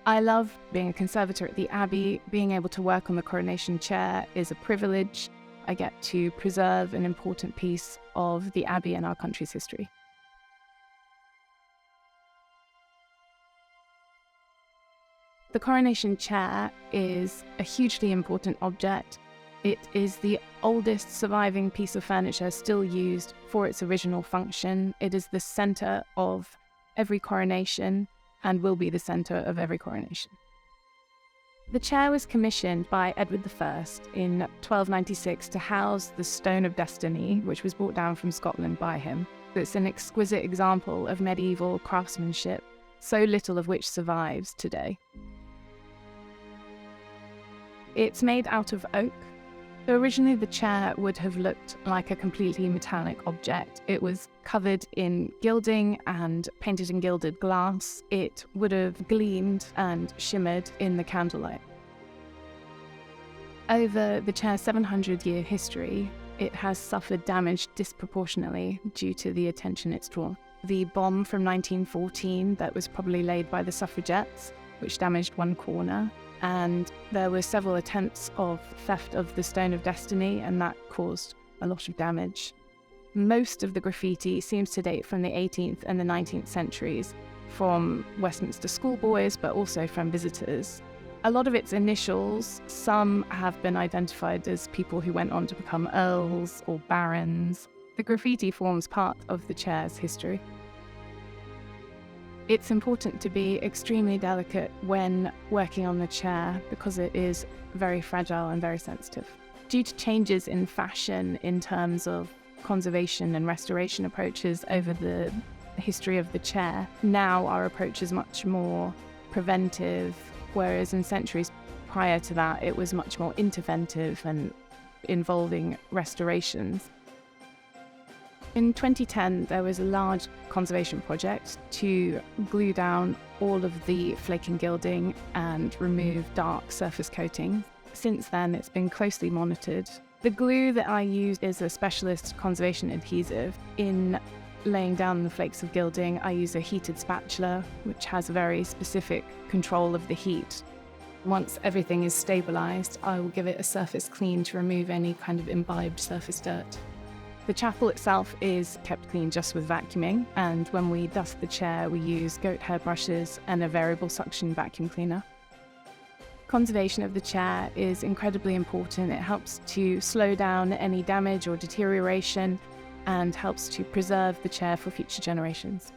I love being a conservator at the Abbey. Being able to work on the Coronation chair is a privilege. I get to preserve an important piece of the Abbey and our country's history. The Coronation chair is a hugely important object. It is the oldest surviving piece of furniture still used for its original function. It is the centre of every coronation and will be the centre of every coronation. The chair was commissioned by Edward I in 1296 to house the Stone of Destiny, which was brought down from Scotland by him. It's an exquisite example of medieval craftsmanship, so little of which survives today. It's made out of oak. So originally the chair would have looked like a completely metallic object. It was covered in gilding and painted in gilded glass. It would have gleamed and shimmered in the candlelight. Over the chair's 700-year history, it has suffered damage disproportionately due to the attention it's drawn. The bomb from 1914 that was probably laid by the suffragettes, which damaged one corner, and there were several attempts of theft of the Stone of Destiny, and that caused a lot of damage. Most of the graffiti seems to date from the 18th and the 19th centuries, from Westminster schoolboys, but also from visitors. A lot of its initials, some have been identified as people who went on to become earls or barons. The graffiti forms part of the chair's history. It's important to be extremely delicate when working on the chair because it is very fragile and very sensitive. Due to changes in fashion in terms of conservation and restoration approaches over the history of the chair, now our approach is much more preventive, whereas in centuries prior to that it was much more interventive and involving restorations. In 2010, there was a large conservation project to glue down all of the flaking gilding and remove dark surface coating. Since then, it's been closely monitored. The glue that I use is a specialist conservation adhesive. In laying down the flakes of gilding, I use a heated spatula, which has a very specific control of the heat. Once everything is stabilised, I will give it a surface clean to remove any kind of imbibed surface dirt. The chapel itself is kept clean just with vacuuming, and when we dust the chair, we use goat hair brushes and a variable suction vacuum cleaner. Conservation of the chair is incredibly important. It helps to slow down any damage or deterioration and helps to preserve the chair for future generations.